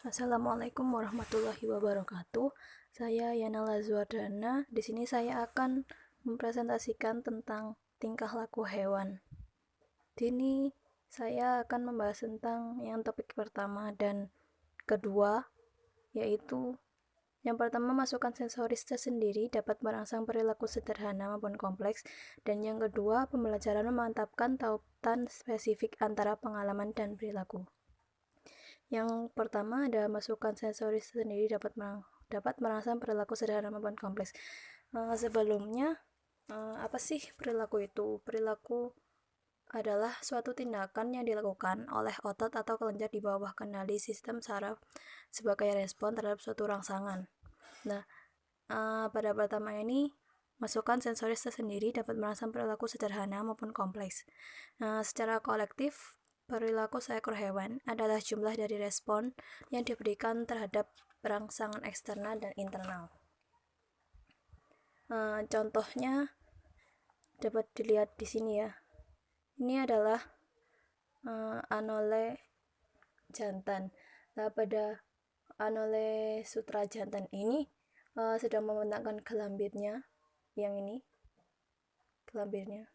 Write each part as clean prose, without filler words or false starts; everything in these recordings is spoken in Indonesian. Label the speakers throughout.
Speaker 1: Assalamualaikum warahmatullahi wabarakatuh. Saya Yana Lazwardana. Di sini saya akan mempresentasikan tentang tingkah laku hewan. Di sini saya akan membahas tentang yang topik pertama dan kedua, yaitu yang pertama, masukan sensoris tersendiri dapat merangsang perilaku sederhana maupun kompleks, dan yang kedua, pembelajaran memantapkan tautan spesifik antara pengalaman dan perilaku. Yang pertama ada masukan sensoris sendiri dapat merangsang perilaku sederhana maupun kompleks. Sebelumnya, apa sih perilaku itu? Perilaku adalah suatu tindakan yang dilakukan oleh otot atau kelenjar di bawah kendali sistem saraf sebagai respon terhadap suatu rangsangan. Nah, pada pertama ini, masukan sensoris tersendiri dapat merangsang perilaku sederhana maupun kompleks. Secara kolektif, perilaku seekor hewan adalah jumlah dari respon yang diberikan terhadap rangsangan eksternal dan internal. Contohnya dapat dilihat di sini ya. Ini adalah anole jantan. Nah, pada anole sutra jantan ini sedang membentangkan gelambirnya, yang ini gelambirnya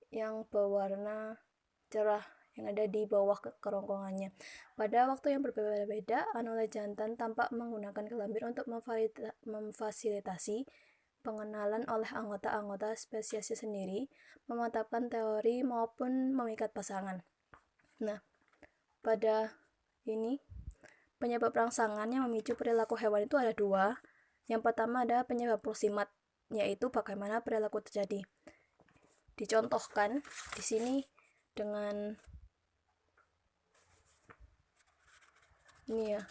Speaker 1: yang berwarna cerah yang ada di bawah kerongkongannya. Pada waktu yang berbeda-beda, anole jantan tampak menggunakan gelambir untuk memfasilitasi pengenalan oleh anggota-anggota spesiesnya sendiri, memantapkan teori maupun memikat pasangan. Nah, pada ini penyebab rangsangan yang memicu perilaku hewan itu ada dua. Yang pertama ada penyebab proksimat, yaitu bagaimana perilaku terjadi. Dicontohkan di sini dengan ini ya,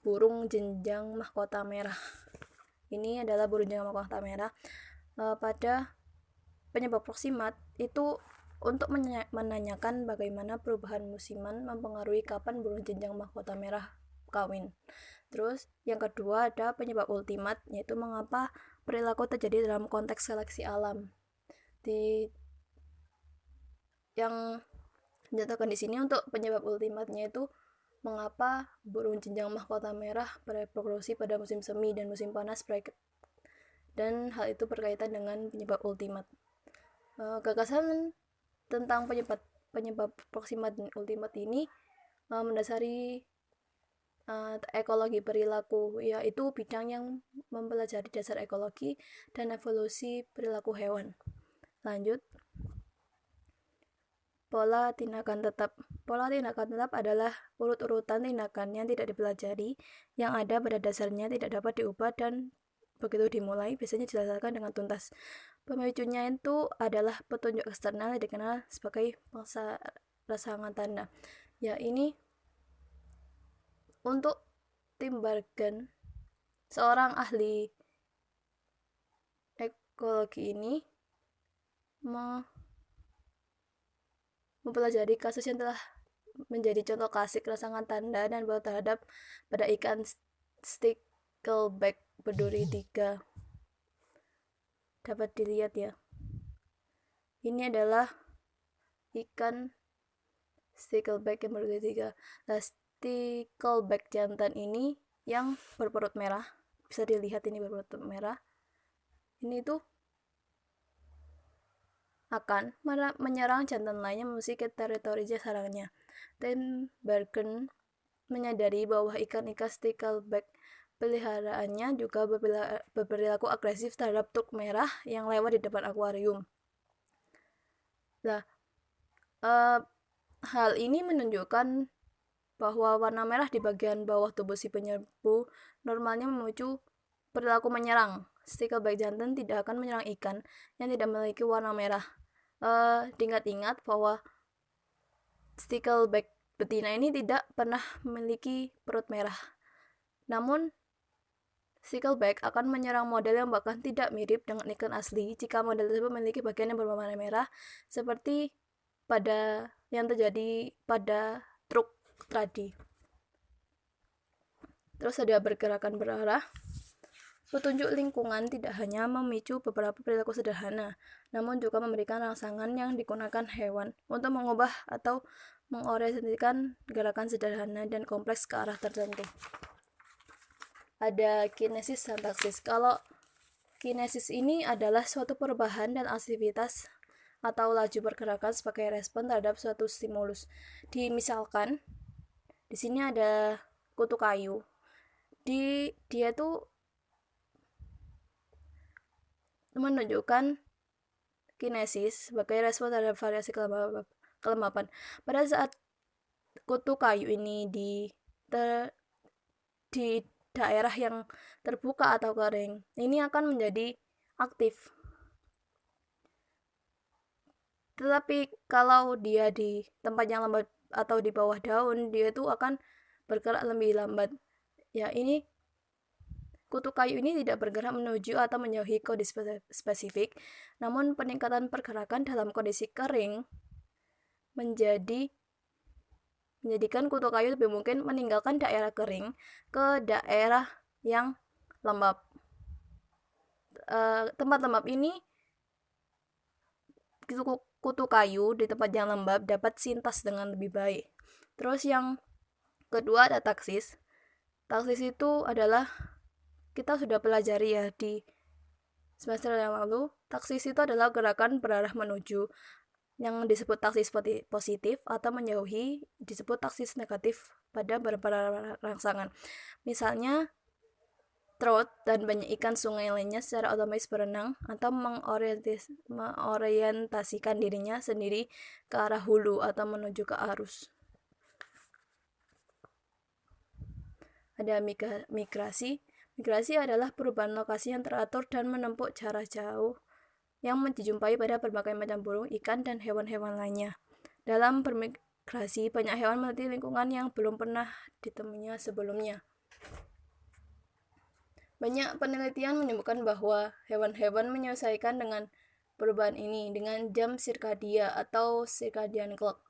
Speaker 1: burung jenjang mahkota merah. Ini adalah burung jenjang mahkota merah. Pada penyebab proksimat itu untuk menanyakan bagaimana perubahan musiman mempengaruhi kapan burung jenjang mahkota merah kawin. Terus yang kedua ada penyebab ultimat, yaitu mengapa perilaku terjadi dalam konteks seleksi alam. Yang dinyatakan di sini untuk penyebab ultimatnya itu mengapa burung jenjang mahkota merah bereproduksi pada musim semi dan musim panas, dan hal itu berkaitan dengan penyebab ultimat. Gagasan tentang penyebab proksimat dan ultimat ini mendasari ekologi perilaku, yaitu bidang yang mempelajari dasar ekologi dan evolusi perilaku hewan. Lanjut, pola tindakan tetap. Pola tindakan tetap adalah urut-urutan tindakan yang tidak dipelajari, yang ada pada dasarnya tidak dapat diubah, dan begitu dimulai biasanya diselesaikan dengan tuntas. Pemicunya itu adalah petunjuk eksternal yang dikenal sebagai rangsangan tanda. Ya, ini untuk Tim Bargen, seorang ahli ekologi ini mempelajari kasus yang telah menjadi contoh klasik rangsangan tanda dan terhadap pada ikan stickleback berduri 3. Dapat dilihat ya. Ini adalah ikan stickleback yang berduri 3. Stickleback jantan ini yang berperut merah, bisa dilihat ini berperut merah. Ini tuh akan menyerang jantan lainnya memasuki teritori sarangnya. Tim Bargen menyadari bahwa ikan-ikan stickleback peliharaannya juga berperilaku agresif terhadap truk merah yang lewat di depan akuarium. Nah, hal ini menunjukkan bahwa warna merah di bagian bawah tubuh si penyerbu normalnya memicu perilaku menyerang. Stickleback jantan tidak akan menyerang ikan yang tidak memiliki warna merah. Diingat-ingat bahwa stickleback betina ini tidak pernah memiliki perut merah. Namun, stickleback akan menyerang model yang bahkan tidak mirip dengan ikan asli jika model tersebut memiliki bagian yang berwarna merah, seperti pada yang terjadi pada truk tadi. Terus ada pergerakan berarah. Petunjuk lingkungan tidak hanya memicu beberapa perilaku sederhana, namun juga memberikan rangsangan yang digunakan hewan untuk mengubah atau mengorientasikan gerakan sederhana dan kompleks ke arah tertentu. Ada kinesis dan taksis. Kalau kinesis ini adalah suatu perubahan dan aktivitas atau laju pergerakan sebagai respon terhadap suatu stimulus. Misalkan di sini ada kutu kayu. Dia tuh menunjukkan kinesis sebagai respon terhadap variasi kelembapan. Pada saat kutu kayu ini di daerah yang terbuka atau kering, ini akan menjadi aktif. Tetapi kalau dia di tempat yang lambat atau di bawah daun, dia itu akan bergerak lebih lambat. Ya, ini kutu kayu ini tidak bergerak menuju atau menjauhi kondisi spesifik, namun peningkatan pergerakan dalam kondisi kering menjadikan kutu kayu lebih mungkin meninggalkan daerah kering ke daerah yang lembab. Tempat lembab ini, kutu kayu di tempat yang lembab dapat sintas dengan lebih baik. Terus yang kedua ada taksis. Taksis itu adalah, kita sudah pelajari ya di semester yang lalu, taksis itu adalah gerakan berarah menuju, yang disebut taksis positif, atau menjauhi disebut taksis negatif pada beberapa rangsangan. Misalnya trout dan banyak ikan sungai lainnya secara otomatis berenang atau mengorientasikan dirinya sendiri ke arah hulu atau menuju ke arus. Ada migrasi. Migrasi adalah perubahan lokasi yang teratur dan menempuh jarak jauh yang dijumpai pada berbagai macam burung, ikan, dan hewan-hewan lainnya. Dalam bermigrasi, banyak hewan meneliti lingkungan yang belum pernah ditemuinya sebelumnya. Banyak penelitian menyebutkan bahwa hewan-hewan menyesuaikan dengan perubahan ini dengan jam sirkadia atau circadian clock,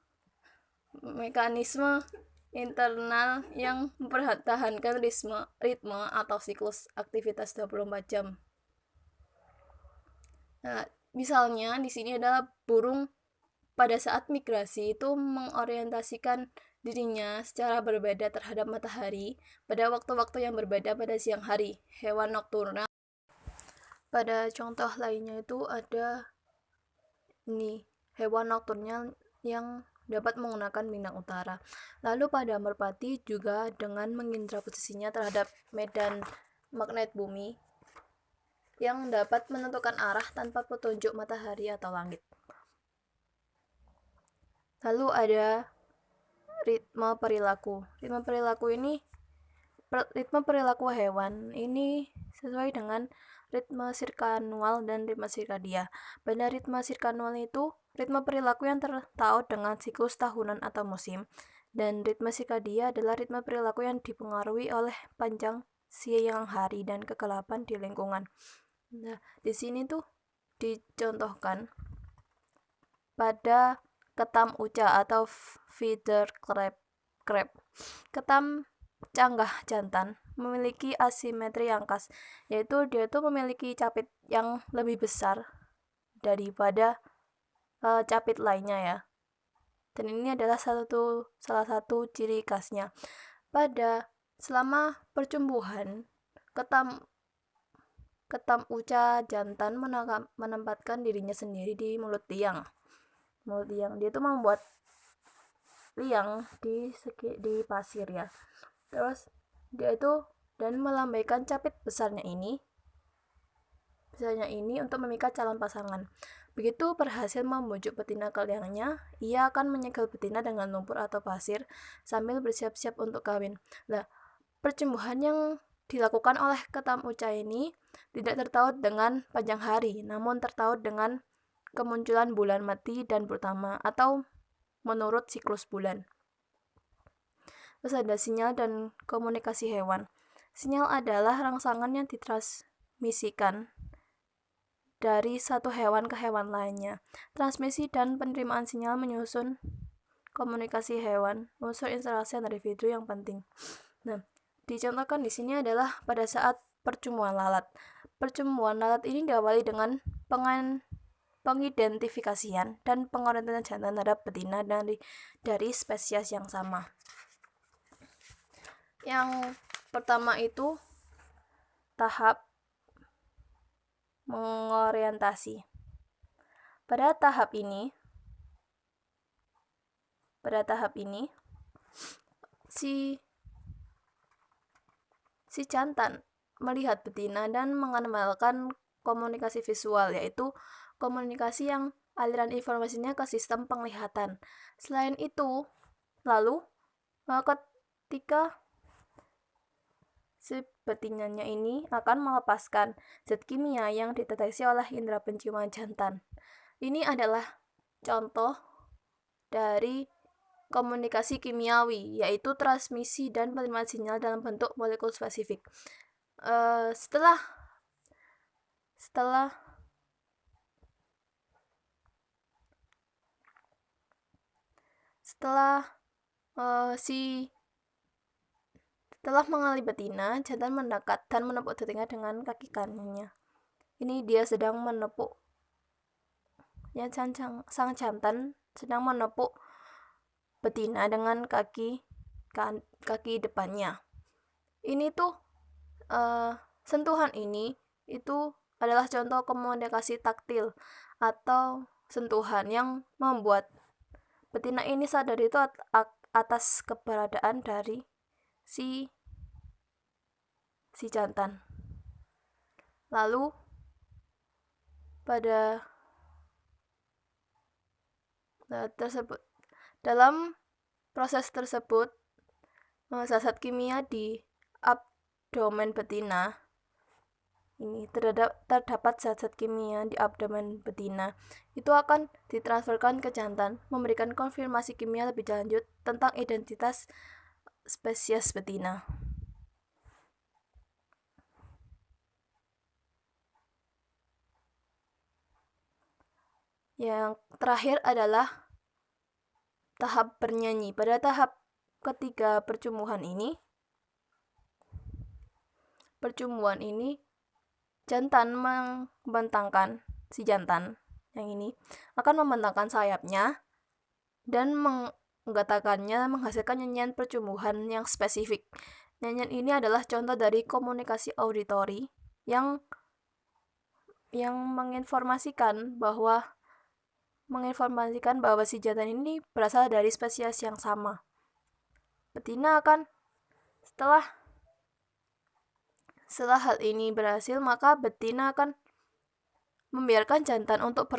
Speaker 1: mekanisme internal yang mempertahankan ritme atau siklus aktivitas 24 jam. Nah, misalnya di sini adalah burung pada saat migrasi itu mengorientasikan dirinya secara berbeda terhadap matahari pada waktu-waktu yang berbeda pada siang hari. Hewan nokturnal. Pada contoh lainnya itu ada hewan nokturnal yang dapat menggunakan bintang utara. Lalu pada merpati juga dengan mengindra posisinya terhadap medan magnet bumi yang dapat menentukan arah tanpa petunjuk matahari atau langit. Lalu ada ritme perilaku. Ritme perilaku hewan ini sesuai dengan ritme sirkanual dan ritme sirkadia. Pada ritme sirkanual itu ritme perilaku yang tertaut dengan siklus tahunan atau musim, dan ritme sirkadia adalah ritme perilaku yang dipengaruhi oleh panjang siang hari dan kegelapan di lingkungan. Nah, di sini tuh dicontohkan pada ketam uca atau feather crab. Ketam canggah jantan memiliki asimetri yang khas, yaitu dia tuh memiliki capit yang lebih besar daripada capit lainnya ya. Dan ini adalah salah satu ciri khasnya. Selama percumbuhan, ketam uca jantan menempatkan dirinya sendiri di mulut liang. Dia tuh membuat liang di pasir ya. Terus dia itu dan melambaikan capit besarnya ini untuk memikat calon pasangan. Begitu berhasil membujuk betina ke liangnya, ia akan menyegel betina dengan lumpur atau pasir sambil bersiap-siap untuk kawin. Nah, percumbuhan yang dilakukan oleh ketam uca ini tidak tertaut dengan panjang hari, namun tertaut dengan kemunculan bulan mati dan purnama atau menurut siklus bulan. Terus ada sinyal dan komunikasi hewan. Sinyal adalah rangsangan yang ditransmisikan dari satu hewan ke hewan lainnya. Transmisi dan penerimaan sinyal menyusun komunikasi hewan, unsur interaksi antar individu yang penting. Nah, dicontohkan di sini adalah pada saat percumuan lalat. Percumuan lalat ini diawali dengan pengidentifikasian dan pengorientasian jantan terhadap betina dari spesies yang sama. Yang pertama itu tahap mengorientasi. Pada tahap ini si jantan melihat betina dan mengenalkan komunikasi visual, yaitu komunikasi yang aliran informasinya ke sistem penglihatan. Selain itu, lalu ketika si betinanya ini akan melepaskan zat kimia yang dideteksi oleh indera penciuman jantan. Ini adalah contoh dari komunikasi kimiawi, yaitu transmisi dan penerimaan sinyal dalam bentuk molekul spesifik. Setelah mengenali betina, jantan mendekat dan menepuk telinga dengan kaki kanannya. Ini dia sedang menepuk, sang jantan sedang menepuk betina dengan kaki depannya. Ini tuh sentuhan ini itu adalah contoh komunikasi taktil atau sentuhan yang membuat betina ini sadar itu atas keberadaan dari si jantan. Lalu dalam proses tersebut, zat kimia di abdomen betina ini terdapat zat kimia di abdomen betina itu akan ditransferkan ke jantan, memberikan konfirmasi kimia lebih lanjut tentang identitas spesies betina. Yang terakhir adalah tahap bernyanyi. Pada tahap ketiga percumuan ini, jantan membentangkan, si jantan yang ini akan membentangkan sayapnya dan menghasilkan nyanyian percumuan yang spesifik. Nyanyian ini adalah contoh dari komunikasi auditori yang menginformasikan bahwa si jantan ini berasal dari spesies yang sama. Betina akan setelah hal ini berhasil, maka betina akan membiarkan jantan untuk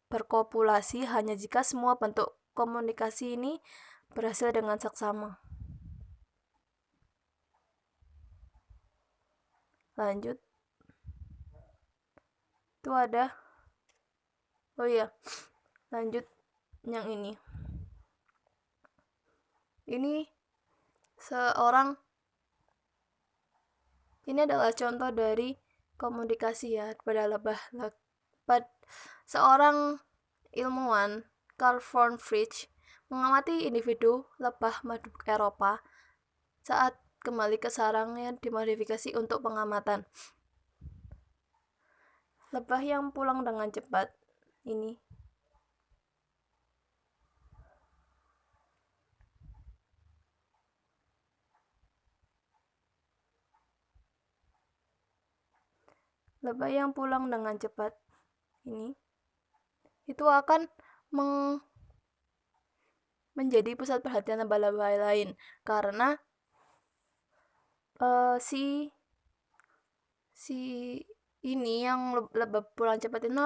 Speaker 1: berkopulasi hanya jika semua bentuk komunikasi ini berhasil dengan seksama. Lanjut. Itu ada lanjut yang ini. Ini adalah contoh dari komunikasi ya pada lebah. Seorang ilmuwan, Carl von Fritsch, mengamati individu lebah madu Eropa saat kembali ke sarang yang dimodifikasi untuk pengamatan. Lebah yang pulang dengan cepat ini itu akan menjadi pusat perhatian lebah-lebah lain karena si ini yang lebah pulang cepat itu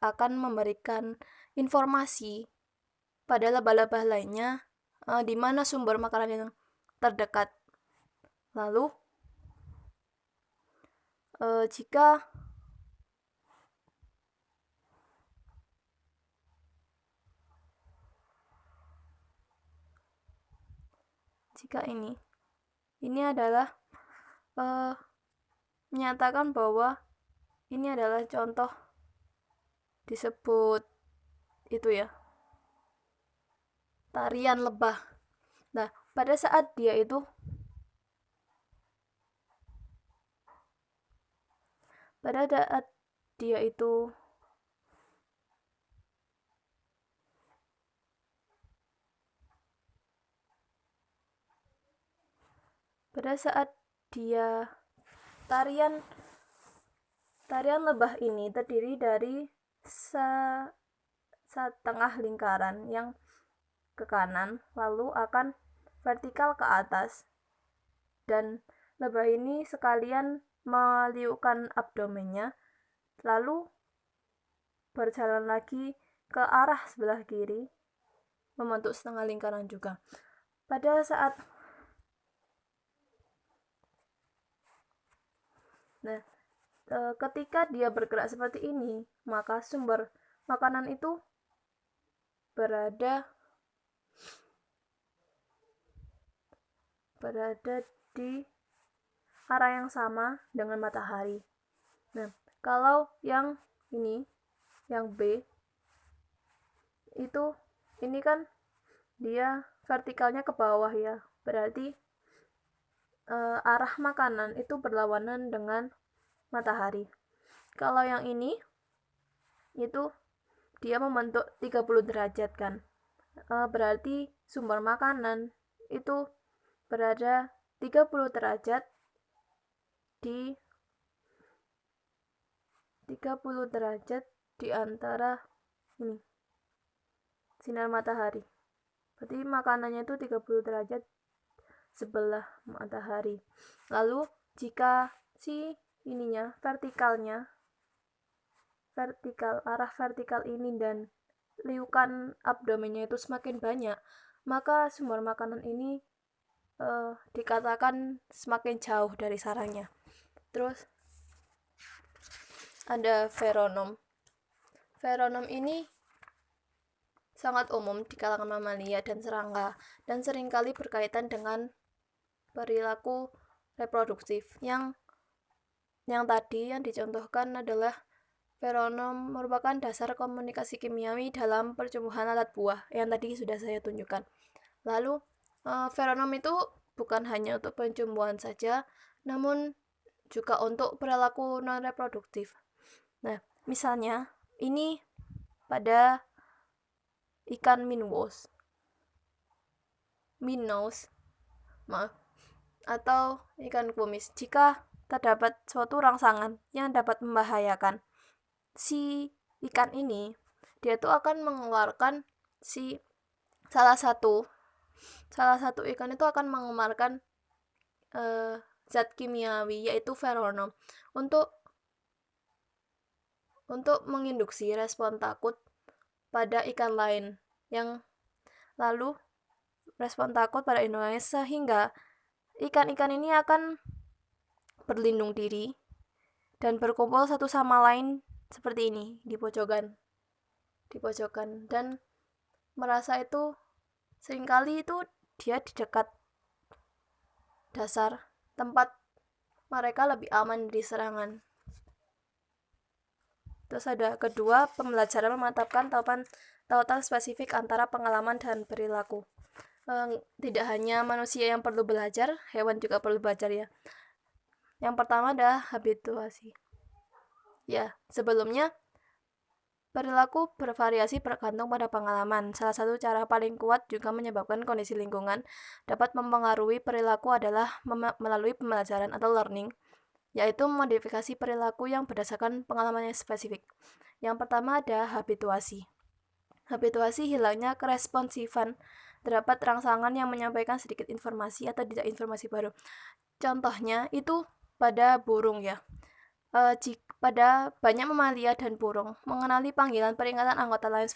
Speaker 1: akan memberikan informasi pada lebah-lebah lainnya di mana sumber makanan yang terdekat. Lalu jika ini adalah menyatakan bahwa ini adalah contoh disebut itu ya, tarian lebah. Nah, pada saat dia itu pada saat dia itu tarian lebah ini terdiri dari setengah lingkaran yang ke kanan, lalu akan vertikal ke atas, dan lebah ini sekalian meliukkan abdomennya, lalu berjalan lagi ke arah sebelah kiri, membentuk setengah lingkaran juga. Pada saat ketika dia bergerak seperti ini, maka sumber makanan itu berada di arah yang sama dengan matahari. Nah, kalau yang ini, yang B, ini kan dia vertikalnya ke bawah ya, berarti arah makanan itu berlawanan dengan matahari. Kalau yang ini itu dia membentuk 30 derajat kan, berarti sumber makanan itu berada 30 derajat di antara ini sinar matahari. Berarti makanannya itu 30 derajat sebelah matahari. Lalu jika si ininya arah vertikal ini dan liukan abdomennya itu semakin banyak, maka sumber makanan ini dikatakan semakin jauh dari sarangnya. Terus ada feronom. Feronom ini sangat umum di kalangan mamalia dan serangga, dan seringkali berkaitan dengan perilaku reproduktif. Yang tadi yang dicontohkan adalah feronom merupakan dasar komunikasi kimiawi dalam pertumbuhan alat buah yang tadi sudah saya tunjukkan. Lalu feronom itu bukan hanya untuk pencumbuhan saja, namun juga untuk perilaku non-reproduktif. Nah, misalnya ini pada ikan minnows, atau ikan kumis. Jika terdapat suatu rangsangan yang dapat membahayakan si ikan ini, dia tuh akan mengeluarkan salah satu ikan itu akan mengeluarkan zat kimiawi yaitu feronom untuk menginduksi respon takut pada ikan lain, yang lalu respon takut pada induknya, sehingga ikan-ikan ini akan berlindung diri dan berkumpul satu sama lain seperti ini di pojokan, dan merasa itu seringkali itu dia di dekat dasar tempat mereka lebih aman dari serangan. Terus ada kedua, pembelajaran memantapkan tautan spesifik antara pengalaman dan perilaku. Tidak hanya manusia yang perlu belajar, hewan juga perlu belajar ya. Yang pertama adalah habituasi. Ya, sebelumnya perilaku bervariasi bergantung pada pengalaman. Salah satu cara paling kuat juga menyebabkan kondisi lingkungan dapat mempengaruhi perilaku adalah melalui pembelajaran atau learning, yaitu modifikasi perilaku yang berdasarkan pengalaman yang spesifik. Yang pertama ada habituasi. Habituasi hilangnya keresponsifan terdapat rangsangan yang menyampaikan sedikit informasi atau tidak informasi baru. Contohnya itu pada burung ya. Pada banyak mamalia dan burung mengenali panggilan peringatan anggota lain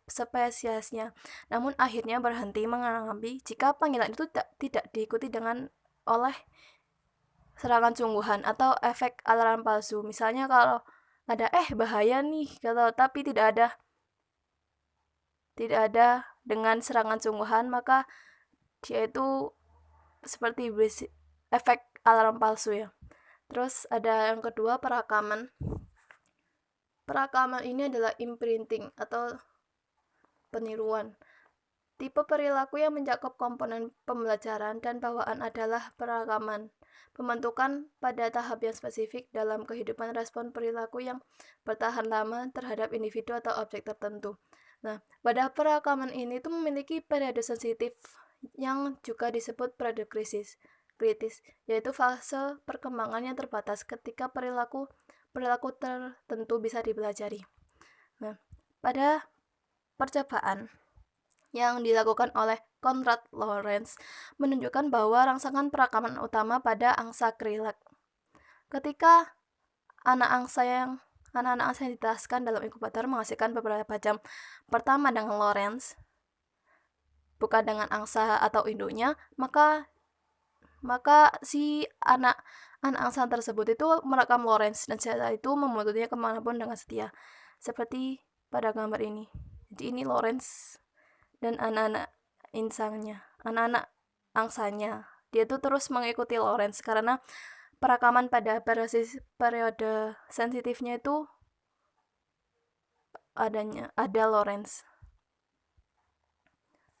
Speaker 1: spesiesnya, namun akhirnya berhenti mengambil jika panggilan itu tidak diikuti oleh serangan sungguhan atau efek alarm palsu. Misalnya kalau ada bahaya nih, tapi tidak ada dengan serangan sungguhan, maka dia itu seperti efek alarm palsu ya. Terus ada yang kedua, perakaman. Perakaman ini adalah imprinting atau peniruan. Tipe perilaku yang mencakup komponen pembelajaran dan bawaan adalah perakaman. pembentukan pada tahap yang spesifik dalam kehidupan respon perilaku yang bertahan lama terhadap individu atau objek tertentu. Nah, pada perekaman ini tuh memiliki periode sensitif yang juga disebut periode kritis, yaitu fase perkembangan yang terbatas ketika perilaku tertentu bisa dipelajari. Nah, pada percobaan yang dilakukan oleh Konrad Lorenz menunjukkan bahwa rangsangan perekaman utama pada angsa krilek. Ketika anak-anak angsa yang ditaskan dalam inkubator menghasilkan beberapa jam pertama dengan Lorenz, bukan dengan angsa atau induknya, maka si anak angsa tersebut itu merekam Lorenz dan setelah itu memotongnya kemanapun dengan setia, seperti pada gambar ini. Jadi ini Lorenz dan anak-anak angsanya. Dia tuh terus mengikuti Lorenz karena perekaman pada periode sensitifnya itu ada Lorenz.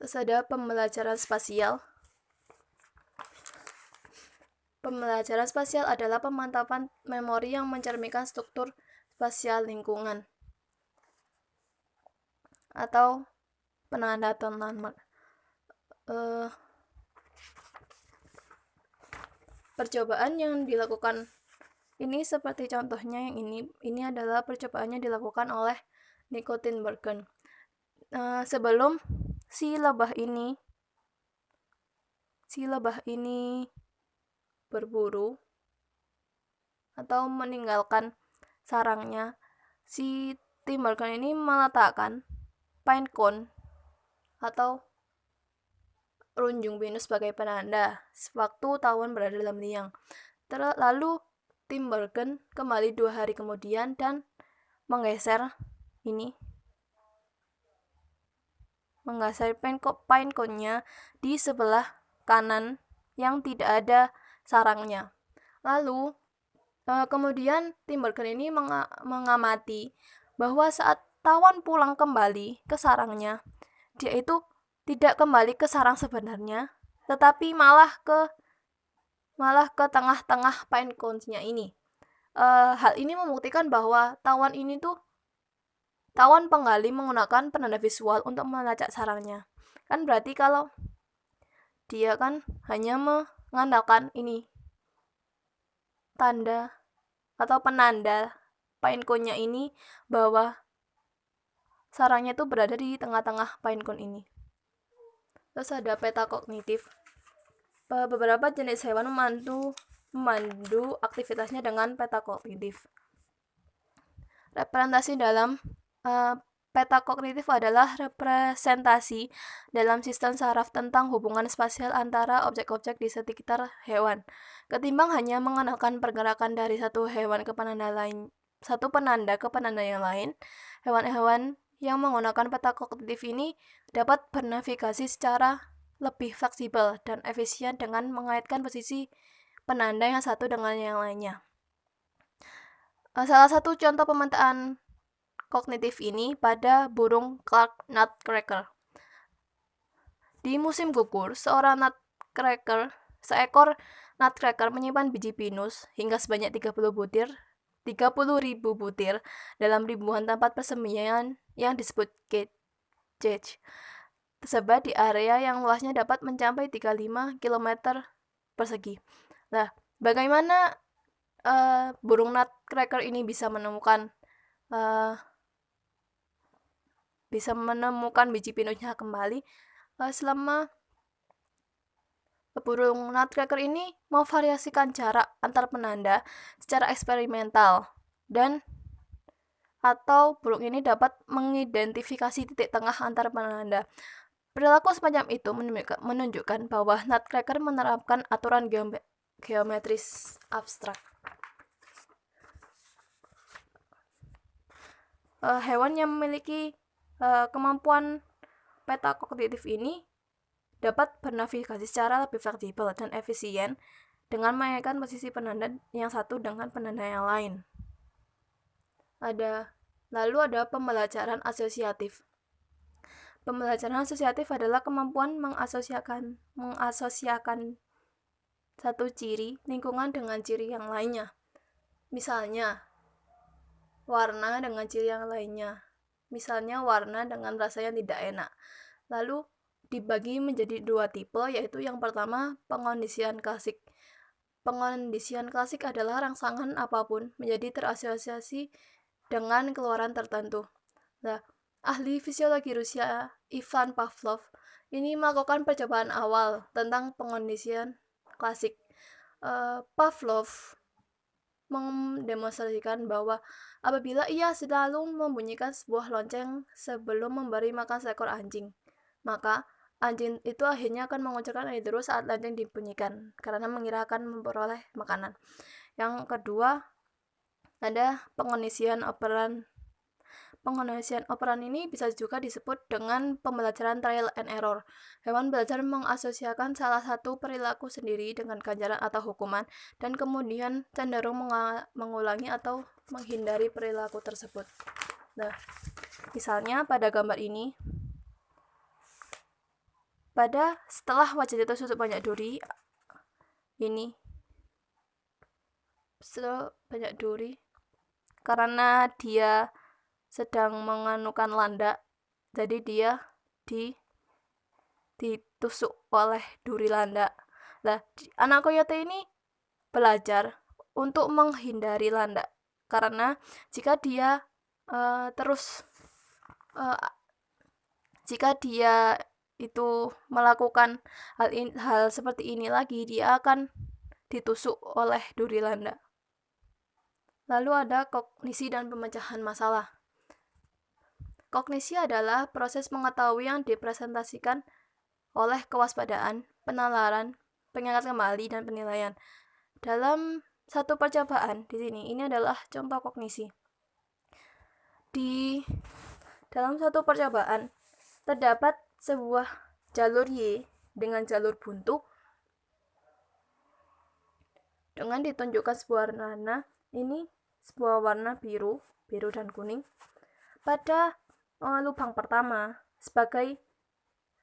Speaker 1: Terus ada pembelajaran spasial. Pembelajaran spasial adalah pemantapan memori yang mencerminkan struktur spasial lingkungan atau penandaan landmark. Percobaan yang dilakukan ini seperti contohnya yang ini adalah percobaan yang dilakukan oleh Nico Tinbergen. Sebelum si lebah ini berburu atau meninggalkan sarangnya, si Tinbergen ini meletakkan pine cone atau runjung pinus sebagai penanda sewaktu tawon berada dalam liang. Lalu Tinbergen kembali 2 hari kemudian dan menggeser pine cone-nya di sebelah kanan yang tidak ada sarangnya. Lalu kemudian Tinbergen ini mengamati bahwa saat tawon pulang kembali ke sarangnya, dia itu tidak kembali ke sarang sebenarnya, tetapi malah ke tengah-tengah pine cones-nya ini. Hal ini membuktikan bahwa tawon penggali menggunakan penanda visual untuk melacak sarangnya. Kan berarti kalau dia kan hanya mengandalkan tanda atau penanda pine cone-nya ini bahwa sarangnya itu berada di tengah-tengah pine cone ini. Terus ada peta kognitif. Beberapa jenis hewan memandu aktivitasnya dengan peta kognitif. Representasi dalam peta kognitif adalah representasi dalam sistem saraf tentang hubungan spasial antara objek-objek di sekitar hewan. Ketimbang hanya mengandalkan pergerakan dari satu penanda ke penanda yang lain, hewan-hewan yang menggunakan peta kognitif ini dapat bernavigasi secara lebih fleksibel dan efisien dengan mengaitkan posisi penanda yang satu dengan yang lainnya. Salah satu contoh pemetaan kognitif ini pada burung Clark nutcracker. Di musim gugur, seekor nutcracker menyimpan biji pinus hingga sebanyak 30.000 butir dalam ribuan tempat persembunyian yang disebut cage, tersebar di area yang luasnya dapat mencapai 35 km persegi. Nah, bagaimana burung nutcracker ini bisa menemukan biji pinusnya kembali? Selama burung nutcracker ini memvariasikan jarak antar penanda secara eksperimental atau burung ini dapat mengidentifikasi titik tengah antar penanda. Perilaku semacam itu menunjukkan bahwa nutcracker menerapkan aturan geometris abstrak. Hewan yang memiliki kemampuan peta kognitif ini dapat bernavigasi secara lebih fleksibel dan efisien dengan mengaitkan posisi penanda yang satu dengan penanda yang lain. Lalu ada pembelajaran asosiatif. Pembelajaran asosiatif adalah kemampuan mengasosiasikan satu ciri lingkungan dengan ciri yang lainnya. Misalnya, warna dengan ciri yang lainnya. Misalnya, warna dengan rasa yang tidak enak. Lalu, dibagi menjadi dua tipe, yaitu yang pertama, pengondisian klasik. Pengondisian klasik adalah rangsangan apapun menjadi terasosiasi dengan keluaran tertentu. Nah, ahli fisiologi Rusia Ivan Pavlov ini melakukan percobaan awal tentang pengondisian klasik. Pavlov mendemonstrasikan bahwa apabila ia selalu membunyikan sebuah lonceng sebelum memberi makan seekor anjing, maka anjing itu akhirnya akan mengucurkan air terus saat lonceng dibunyikan karena mengira akan memperoleh makanan. Yang kedua, ada pengondisian operan. Pengondisian operan ini bisa juga disebut dengan pembelajaran trial and error. Hewan belajar mengasosiasikan salah satu perilaku sendiri dengan ganjaran atau hukuman, dan kemudian cenderung mengulangi atau menghindari perilaku tersebut. Nah, misalnya pada gambar ini, setelah wajahnya tersusuk banyak duri, banyak duri karena dia sedang menganukan landak, jadi dia ditusuk oleh duri landak. Nah, anak koyote ini belajar untuk menghindari landak karena jika dia itu melakukan hal seperti ini lagi, dia akan ditusuk oleh duri landak. Lalu ada kognisi dan pemecahan masalah. Kognisi adalah proses mengetahui yang dipresentasikan oleh kewaspadaan, penalaran, pengingat kembali, dan penilaian. Dalam satu percobaan di sini, ini adalah contoh kognisi. Di dalam satu percobaan, terdapat sebuah jalur Y dengan jalur buntu dengan ditunjukkan sebuah warna, ini sebuah warna biru dan kuning pada lubang pertama sebagai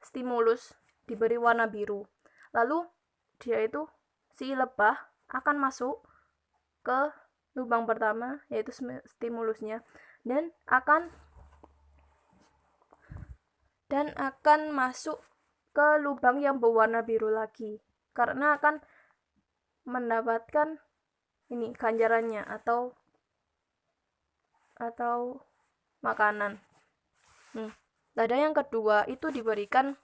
Speaker 1: stimulus diberi warna biru. Lalu si lebah akan masuk ke lubang pertama, yaitu stimulusnya, dan akan masuk ke lubang yang berwarna biru lagi karena akan mendapatkan ganjarannya atau makanan. Ada yang kedua itu diberikan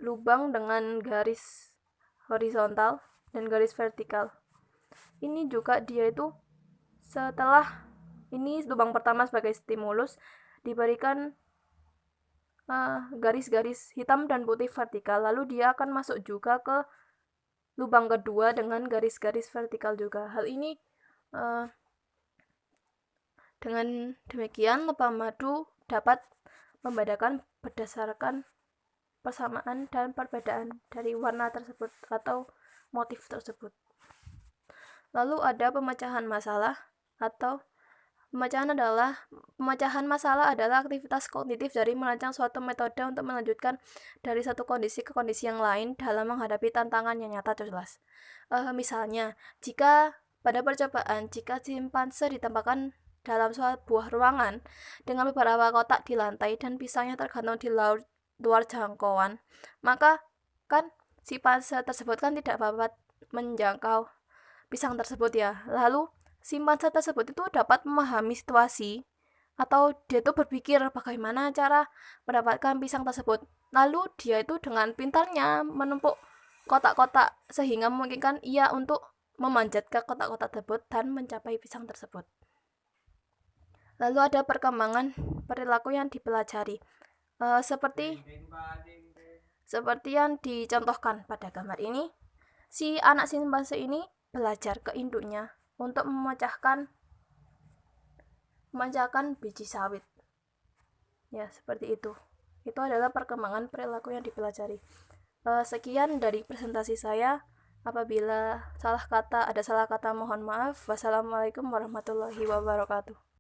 Speaker 1: lubang dengan garis horizontal dan garis vertikal. Ini juga dia itu setelah ini lubang pertama sebagai stimulus diberikan garis-garis hitam dan putih vertikal, lalu dia akan masuk juga ke lubang kedua dengan garis-garis vertikal juga. Hal ini dengan demikian lebah madu dapat membedakan berdasarkan persamaan dan perbedaan dari warna tersebut atau motif tersebut. Lalu ada pemecahan masalah atau pemecahan masalah adalah aktivitas kognitif dari merancang suatu metode untuk melanjutkan dari satu kondisi ke kondisi yang lain dalam menghadapi tantangan yang nyata jelas. Misalnya, jika pada percobaan, jika simpanse ditempatkan dalam sebuah ruangan dengan beberapa kotak di lantai dan pisangnya tergantung di luar jangkauan, maka kan simpanse tersebut kan tidak dapat menjangkau pisang tersebut ya. Lalu simpanse tersebut itu dapat memahami situasi atau dia itu berpikir bagaimana cara mendapatkan pisang tersebut. Lalu dia itu dengan pintarnya menumpuk kotak-kotak sehingga memungkinkan ia untuk memanjat ke kotak-kotak tersebut dan mencapai pisang tersebut. Lalu ada perkembangan perilaku yang dipelajari, seperti yang dicontohkan pada gambar ini. Si anak simpanse ini belajar ke induknya untuk memecahkan biji sawit. Ya, seperti itu. Itu adalah perkembangan perilaku yang dipelajari. Sekian dari presentasi saya. Apabila ada salah kata mohon maaf. Wassalamualaikum warahmatullahi wabarakatuh.